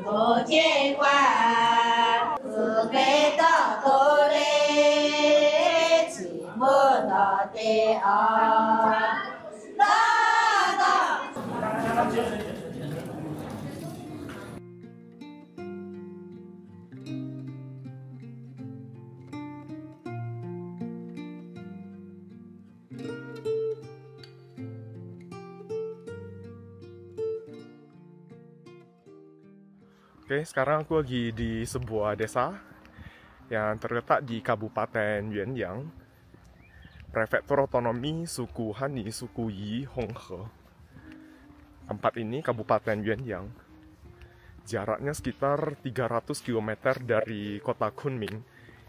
不见怪，自给的多嘞，寂寞的的啊，那的。Oke, sekarang aku lagi di sebuah desa yang terletak di Kabupaten Yuanyang, Prefektur Otonomi Suku Han, Suku Yi, Honghe. Tempat ini, Kabupaten Yuanyang, jaraknya sekitar 300 km dari kota Kunming,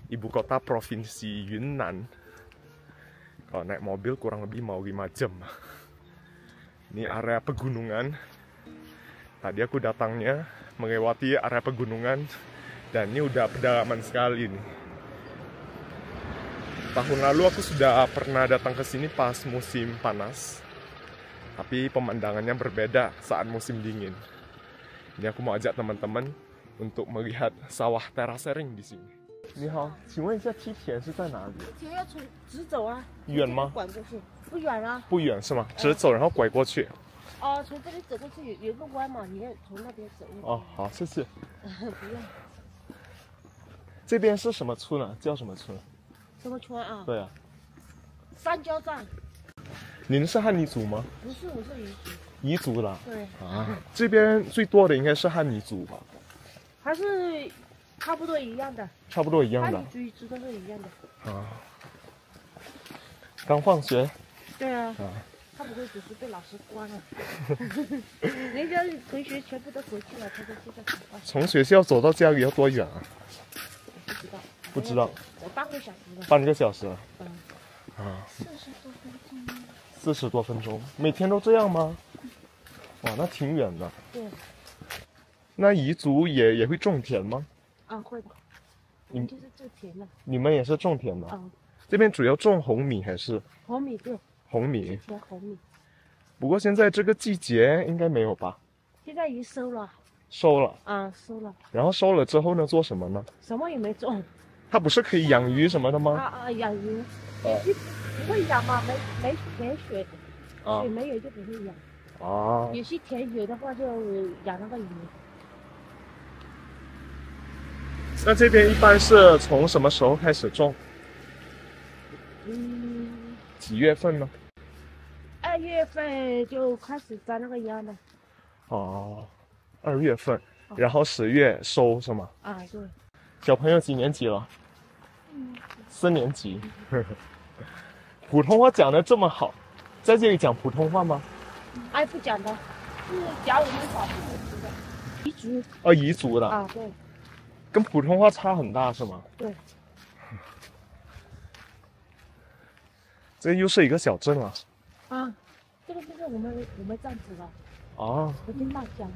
ibu kota Provinsi Yunnan. Kalau naik mobil kurang lebih mau 5 jam. Ini area pegunungan. Tadi aku datangnya melewati area pegunungan dan ini udah pedalaman sekali nih. Tahun lalu aku sudah pernah datang ke sini pas musim panas, tapi pemandangannya berbeda saat musim dingin. Ini aku mau ajak teman-teman untuk melihat sawah terasering di sini. 你好，请问一下梯田是在哪里？梯田要从直走啊。远吗？拐过去，不远啊。不远是吗？直走然后拐过去。哦，从这里走过去有个弯嘛，你要从那边走。哦，好，谢谢。不用。这边是什么村啊？叫什么村？什么村啊？对啊。三交站。您是汉尼族吗？不是，我是彝族。彝族的。对。啊，这边最多的应该是汉尼族吧？还是差不多一样的。差不多一样的。汉尼族、彝族都是一样的。啊。刚放学。对啊。啊。他不会只是被老师关了，人家同学全部都回去了，他就现在才发现。从学校走到家里要多远啊？不知道。不知道。我半个小时了。半个小时。嗯。啊。40多分钟。40多分钟，每天都这样吗？哇，那挺远的。对。那彝族也会种田吗？啊，会的。我们就是种田的。你们也是种田的？嗯。这边主要种红米还是？红米对。红米，甜红米。不过现在这个季节应该没有吧？现在已经收了。收了。啊，收了。然后收了之后呢，做什么呢？什么也没种。它不是可以养鱼什么的吗？养鱼，不会养嘛，没水，水没有就不会养。啊。有些田有的话就养那个鱼。那这边一般是从什么时候开始种？几月份呢？2月份就开始摘那个秧的。哦，2月份，然后10月收是吗？啊，对。小朋友几年级了？4年级。普通话讲得这么好，在这里讲普通话吗？哎，不讲的，是讲我们少数民族的彝族。哦，彝族的。啊，对。跟普通话差很大是吗？对。这又是一个小镇了。啊，这个就是我们站子了。哦。福建大乡。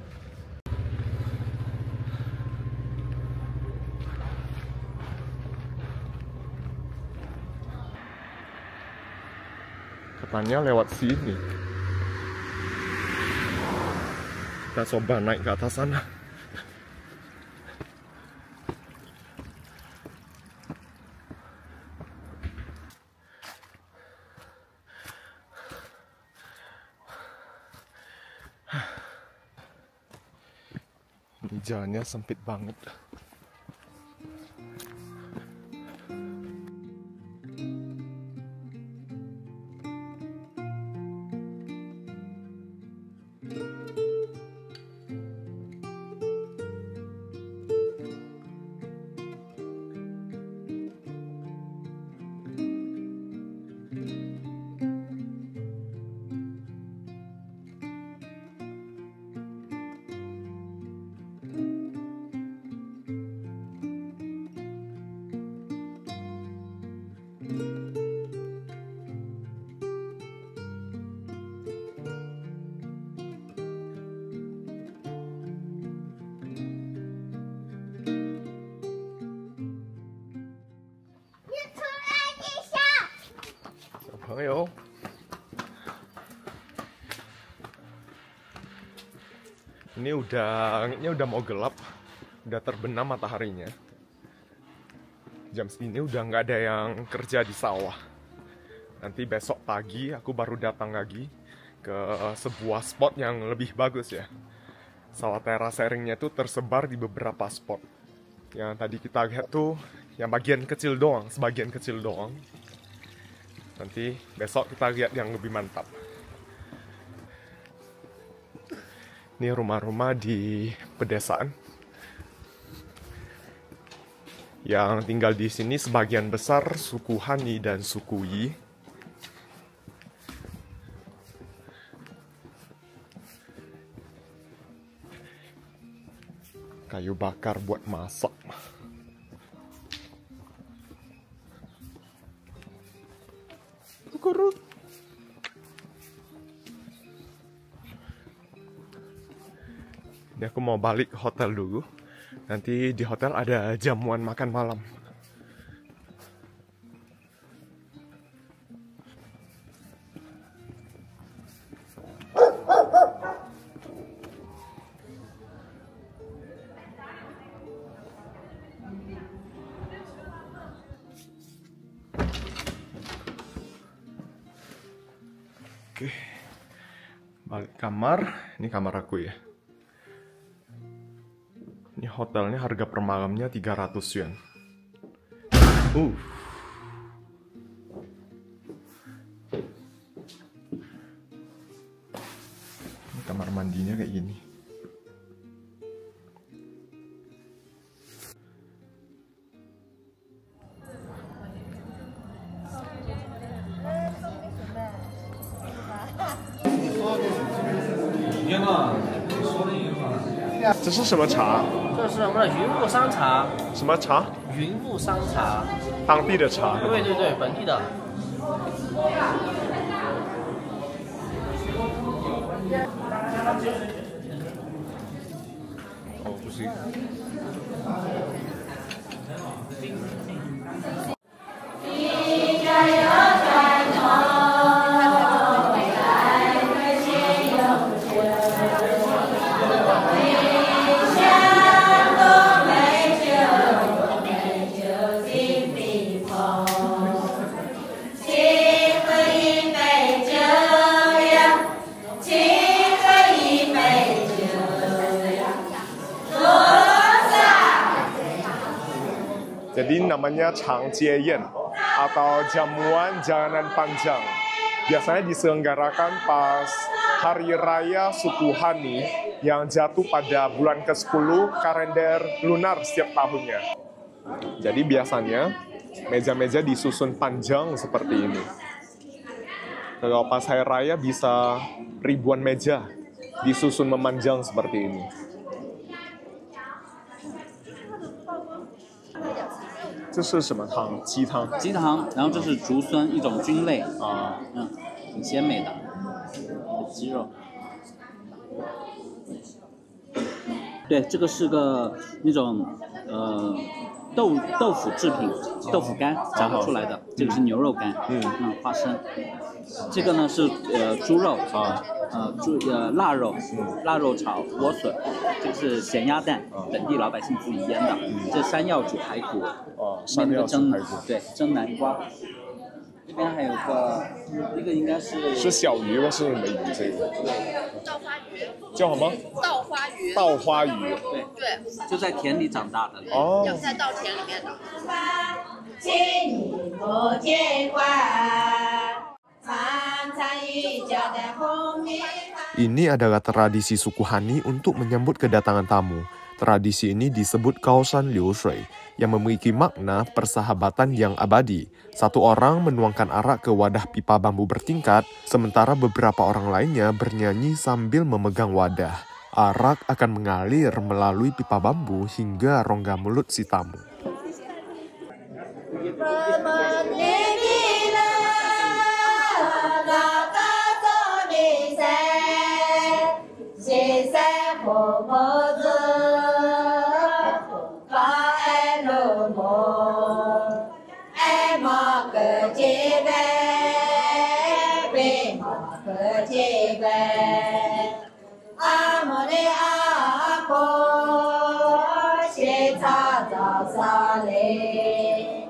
Katanya lewat sini. Kita coba naik ke atas sana. Ini jalannya sempit banget.朋友， Ini langitnya udah mau gelap, udah terbenam mataharinya. Jam segini udah nggak ada yang kerja di sawah. Nanti besok pagi aku baru datang lagi ke sebuah spot yang lebih bagus ya. Sawah terasering-nya tuh tersebar di beberapa spot. Yang tadi kita lihat tuh yang bagian kecil doang, sebagian kecil doang. Nanti besok kita lihat yang lebih mantap. Ini rumah-rumah di pedesaan. Yang tinggal di sini sebagian besar suku Hani dan suku Yi. Kayu bakar buat masak. Kurut. Ini aku mau balik ke hotel dulu. Nanti di hotel ada jamuan makan malam. Oke. Balik kamar. Ini kamar aku ya. Ini hotelnya harga per malamnya 300 yuan. Ini kamar mandinya kayak gini.你好，你说的一个话。这是什么茶？这是我们的云雾山茶，什么茶？云雾山茶，当地的茶。对对对，本地的。哦，不是。Jadi namanya Changjiayan atau jamuan jalanan panjang. Biasanya diselenggarakan pas Hari Raya Suku Hani yang jatuh pada bulan ke-10 kalender lunar setiap tahunnya. Jadi biasanya meja-meja disusun panjang seperti ini. Kalau pas Hari Raya bisa ribuan meja disusun memanjang seperti ini. 这是什么汤？鸡汤。鸡汤，然后这是竹荪，一种菌类，啊，挺鲜美的鸡肉。对，这个是个那种豆腐制品，豆腐干炸出来的，这个是牛肉干，花生。这个呢是猪肉啊，腊肉，腊肉炒莴笋，这个是咸鸭蛋，本地老百姓自己腌的。这山药煮排骨，山药煮排骨，对，蒸南瓜。这边还有一个应该是小鱼吗？是什么鱼？这个稻花鱼叫什么？稻花鱼。稻花鱼。对，就在田里长大的。哦。养在稻田里面的。Ini adalah tradisi suku Hani untuk menyambut kedatangan tamu. Tradisi ini disebut Kaosan Liu Shui, yang memiliki makna persahabatan yang abadi. Satu orang menuangkan arak ke wadah pipa bambu bertingkat, sementara beberapa orang lainnya bernyanyi sambil memegang wadah. Arak akan mengalir melalui pipa bambu hingga rongga mulut si tamu. 草早扫嘞，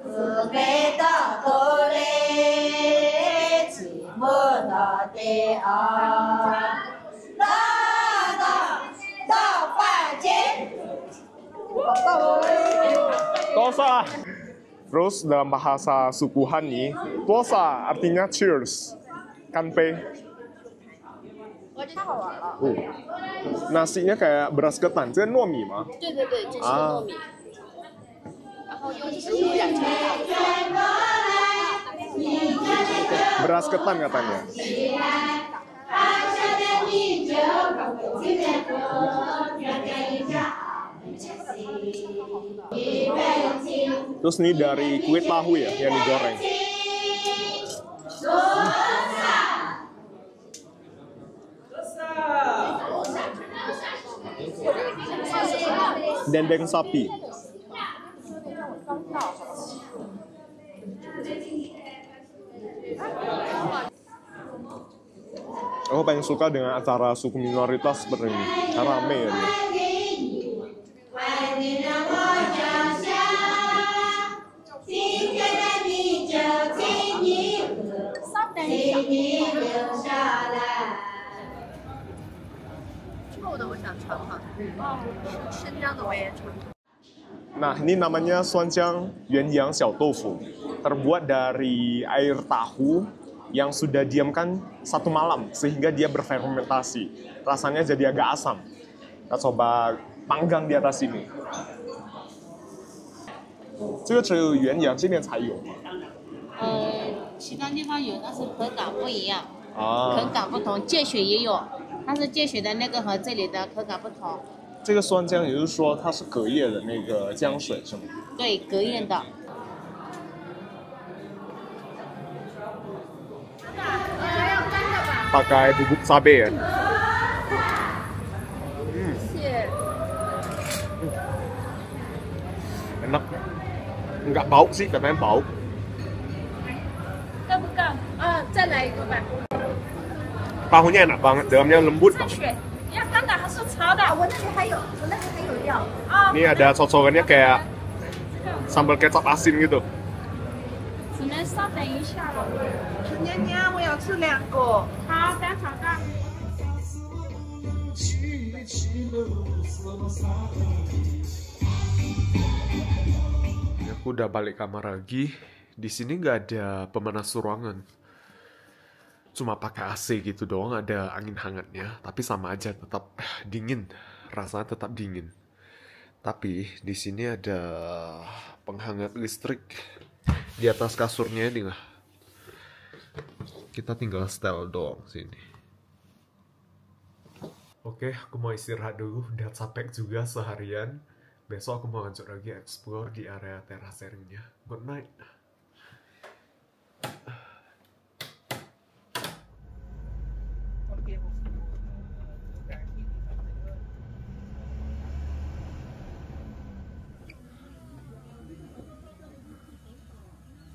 自给到头嘞，起不到的啊，拉到饭间。Tosa. Terus dalam bahasa suku Han tosa artinya cheers. Kanpei. 我觉得太好玩了。 Oh. Nasinya kayak beras ketan, itu kan糯米吗？对对对，这是糯米，然后用食物染成的。 Beras ketan katanya. Terus ini dari kulit tahu ya yang digoreng. Dendeng sapi. Aku paling suka dengan acara suku minoritas seperti ini. Rame ya dia. Nah, ini namanya suanjiang yuanyang xiao doufu. Terbuat dari air tahu yang sudah diamkan 1 malam sehingga dia berfermentasi. Rasanya jadi agak asam. Kita coba panggang di atas ini. 这个只有原阳这边才有吗？其他地方有，但是口感不一样，啊，口感不同。芥雪也有，但是芥雪的那个和这里的口感不同。这个酸浆也就是说它是隔夜的那个浆水是吗？对，隔夜的。 Pakai bubuk cabai ya. Enak. Nggak bau sih, katanya bau. 够不够？再来一个吧。 Tahunya enak banget, dalamnya lembut banget. 要干的还是潮的？我那里还有料。啊， Ini ada cocokannya kayak sambal kecap asin gitu. 只能稍等一下了。娘娘，我要吃2个。好的，好的。 Aku udah balik kamar lagi. Di sini nggak ada pemanas ruangan. Cuma pakai AC gitu doang, ada angin hangatnya. Tapi sama aja, tetap dingin. Rasanya tetap dingin. Tapi di sini ada penghangat listrik di atas kasurnya ini lah. Kita tinggal setel doang sini. Oke, aku mau istirahat dulu. Udah capek juga seharian. Besok aku mau lanjut lagi explore di area terasering-nya. Good night.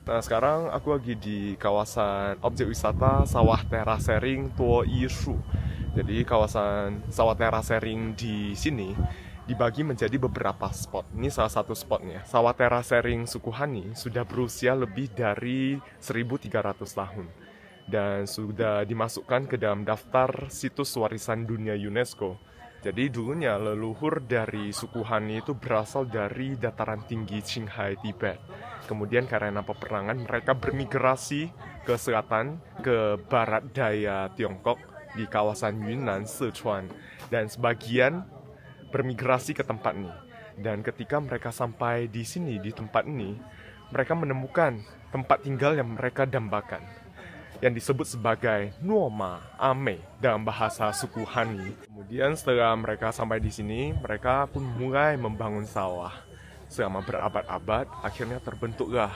Nah, sekarang aku lagi di kawasan objek wisata Sawah Terasering Tuo Yishu. Jadi kawasan Sawah Terasering di sini dibagi menjadi beberapa spot. Ini salah satu spotnya. Sawah Terasering suku Han sudah berusia lebih dari 1300 tahun dan sudah dimasukkan ke dalam daftar situs warisan dunia UNESCO. Jadi dulunya leluhur dari suku Han itu berasal dari dataran tinggi Qinghai, Tibet. Kemudian karena peperangan mereka bermigrasi ke selatan, ke barat daya Tiongkok di kawasan Yunnan, Sichuan, dan sebagian bermigrasi ke tempat ini. Dan ketika mereka sampai di sini, di tempat ini, mereka menemukan tempat tinggal yang mereka dambakan, yang disebut sebagai Nuoma Ame dalam bahasa suku Han. Kemudian setelah mereka sampai di sini, mereka pun mulai membangun sawah. Selama berabad-abad, akhirnya terbentuklah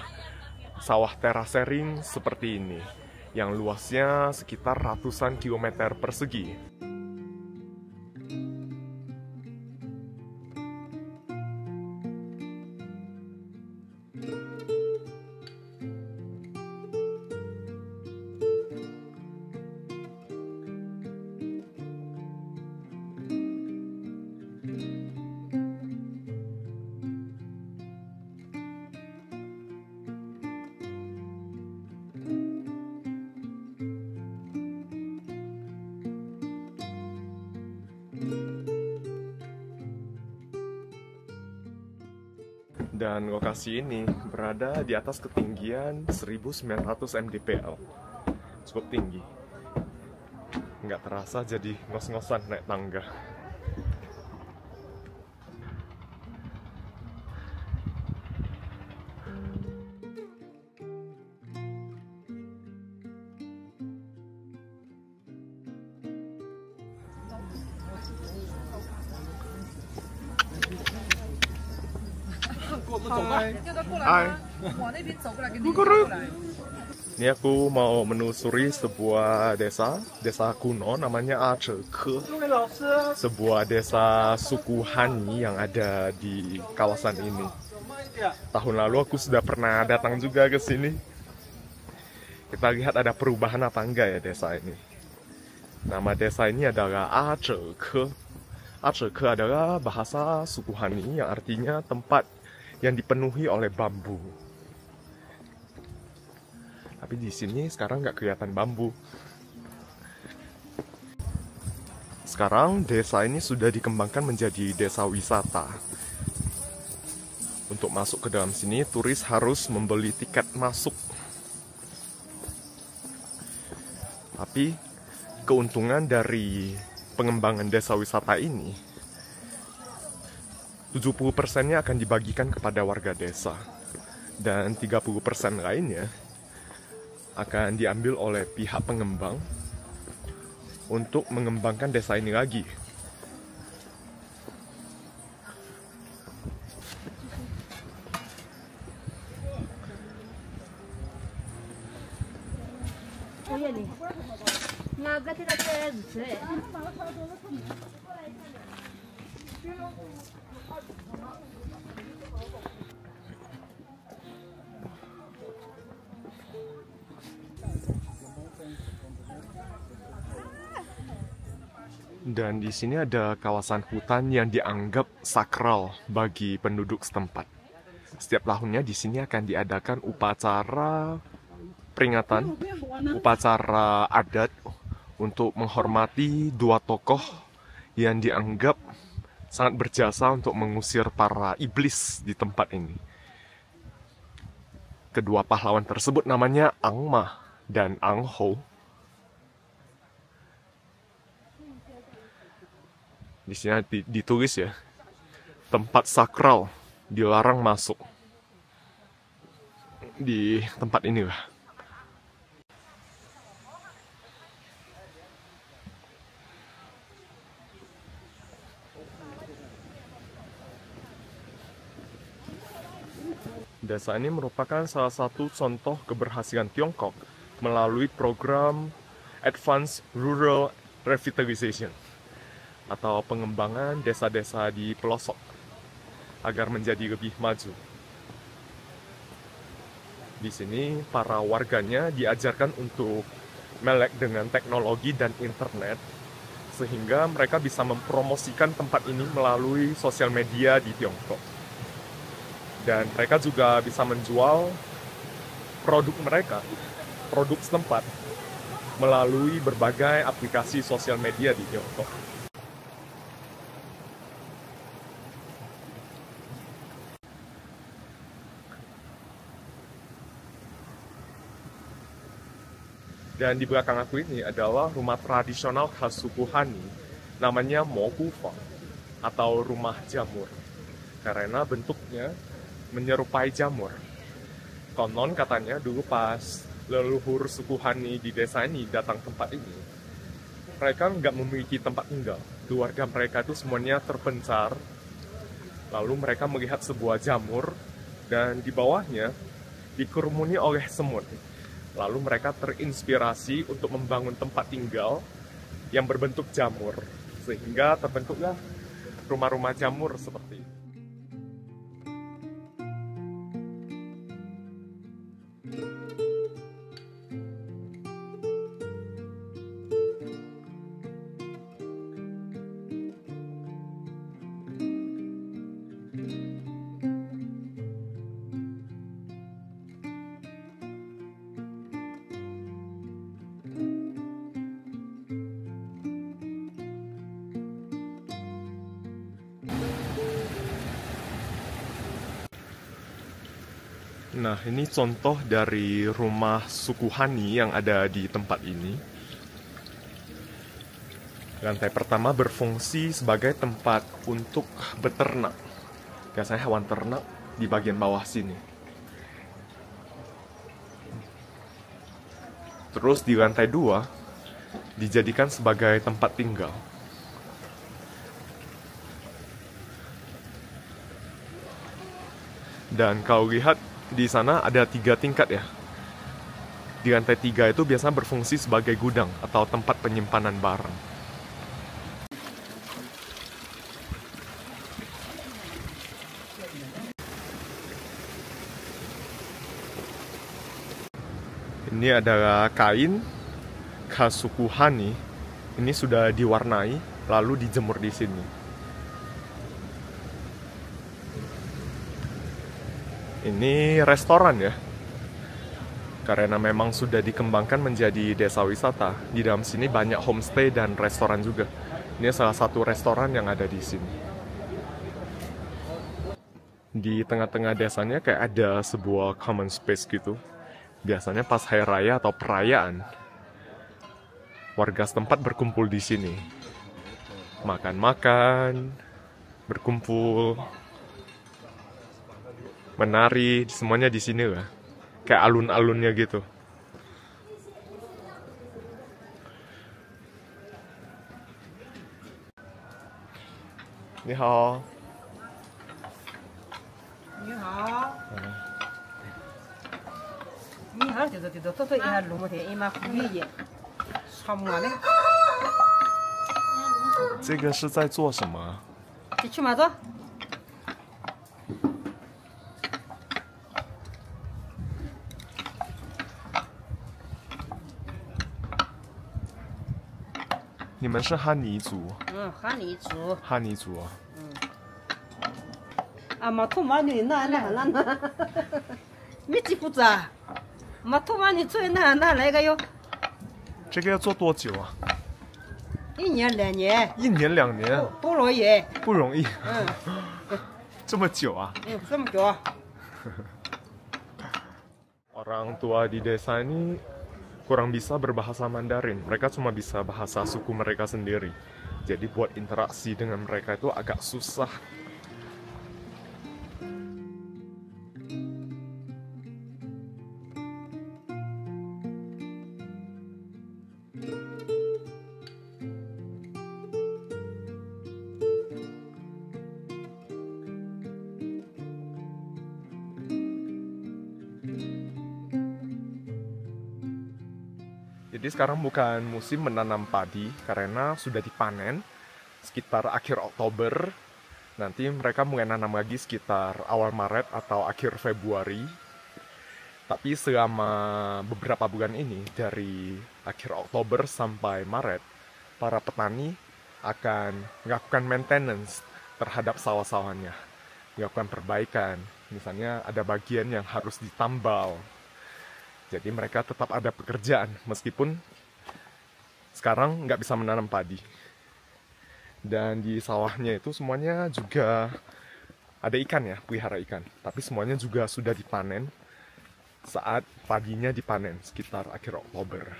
sawah terasering seperti ini, yang luasnya sekitar ratusan kilometer persegi. Dan lokasi ini berada di atas ketinggian 1900 mdpl. Cukup tinggi. Nggak terasa jadi ngos-ngosan naik tangga. Hai. Ini aku mau menelusuri sebuah desa kuno namanya Acheke. Sebuah desa suku Han yang ada di kawasan ini. Tahun lalu aku sudah pernah datang juga ke sini. Kita lihat ada perubahan apa enggak ya desa ini. Nama desa ini adalah Acheke. Acheke adalah bahasa suku Han yang artinya tempat yang dipenuhi oleh bambu. Tapi di sini sekarang nggak kelihatan bambu. Sekarang desa ini sudah dikembangkan menjadi desa wisata. Untuk masuk ke dalam sini, turis harus membeli tiket masuk. Tapi keuntungan dari pengembangan desa wisata ini 70%-nya akan dibagikan kepada warga desa dan 30% lainnya akan diambil oleh pihak pengembang untuk mengembangkan desa ini lagi. Dan di sini ada kawasan hutan yang dianggap sakral bagi penduduk setempat. Setiap tahunnya di sini akan diadakan upacara peringatan, upacara adat untuk menghormati dua tokoh yang dianggap sangat berjasa untuk mengusir para iblis di tempat ini. Kedua pahlawan tersebut namanya Ang Ma dan Ang Ho. Di sini ditulis ya, tempat sakral dilarang masuk. Di tempat inilah. Desa ini merupakan salah satu contoh keberhasilan Tiongkok melalui program Advanced Rural Revitalization atau pengembangan desa-desa di pelosok agar menjadi lebih maju. Di sini para warganya diajarkan untuk melek dengan teknologi dan internet sehingga mereka bisa mempromosikan tempat ini melalui sosial media di Tiongkok. Dan mereka juga bisa menjual produk mereka, produk setempat, melalui berbagai aplikasi sosial media di Tiongkok. Dan di belakang aku ini adalah rumah tradisional khas suku Han, namanya Mokufa, atau rumah jamur. Karena bentuknya menyerupai jamur. Konon katanya dulu pas leluhur suku Han di desa ini datang tempat ini, mereka nggak memiliki tempat tinggal. Keluarga mereka itu semuanya terpencar. Lalu mereka melihat sebuah jamur dan di bawahnya dikerumuni oleh semut. Lalu mereka terinspirasi untuk membangun tempat tinggal yang berbentuk jamur. Sehingga terbentuklah rumah-rumah jamur seperti ini. Nah, ini contoh dari rumah suku Hani yang ada di tempat ini. Lantai pertama berfungsi sebagai tempat untuk beternak. Biasanya hewan ternak di bagian bawah sini. Terus di lantai 2 dijadikan sebagai tempat tinggal. Dan kalau lihat di sana ada 3 tingkat ya. Di lantai 3 itu biasanya berfungsi sebagai gudang atau tempat penyimpanan barang. Ini adalah kain khas suku Hani. Ini sudah diwarnai lalu dijemur di sini. Ini restoran ya, karena memang sudah dikembangkan menjadi desa wisata. Di dalam sini banyak homestay dan restoran juga. Ini salah satu restoran yang ada di sini. Di tengah-tengah desanya kayak ada sebuah common space gitu. Biasanya pas hari raya atau perayaan, warga setempat berkumpul di sini. Makan-makan, berkumpul, menari, semuanya di sini lah. Kayak alun-alunnya gitu. Ni hao. 你好。你好，就是这一下弄不得，一马虎一什么嘞？这个是在做什么？你去嘛做？你们是汉尼族？汉尼族。汉尼族啊。啊，马头马女那，没几胡子啊？马头马女做那来个哟？这个要做多久啊1年2年。？1年2年？不容易。不容易。这么久啊？这么久。Orang tua di desa ini kurang bisa berbahasa Mandarin. Mereka cuma bisa bahasa suku mereka sendiri. Jadi buat interaksi dengan mereka itu agak susah. Jadi sekarang bukan musim menanam padi karena sudah dipanen sekitar akhir Oktober. Nanti mereka mulai nanam lagi sekitar awal Maret atau akhir Februari. Tapi selama beberapa bulan ini, dari akhir Oktober sampai Maret, para petani akan melakukan maintenance terhadap sawah-sawahnya. Melakukan perbaikan. Misalnya ada bagian yang harus ditambal. Jadi mereka tetap ada pekerjaan, meskipun sekarang nggak bisa menanam padi. Dan di sawahnya itu semuanya juga ada ikan ya, pelihara ikan. Tapi semuanya juga sudah dipanen saat padinya dipanen, sekitar akhir Oktober.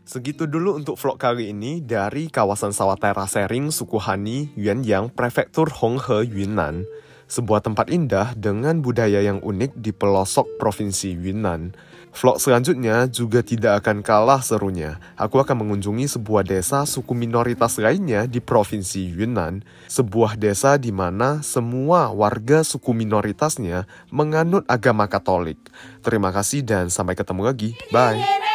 Segitu dulu untuk vlog kali ini dari kawasan sawah terasering suku Hani, Yuanyang, Prefektur Honghe, Yunnan. Sebuah tempat indah dengan budaya yang unik di pelosok Provinsi Yunnan. Vlog selanjutnya juga tidak akan kalah serunya. Aku akan mengunjungi sebuah desa suku minoritas lainnya di Provinsi Yunnan. Sebuah desa di mana semua warga suku minoritasnya menganut agama Katolik. Terima kasih dan sampai ketemu lagi. Bye!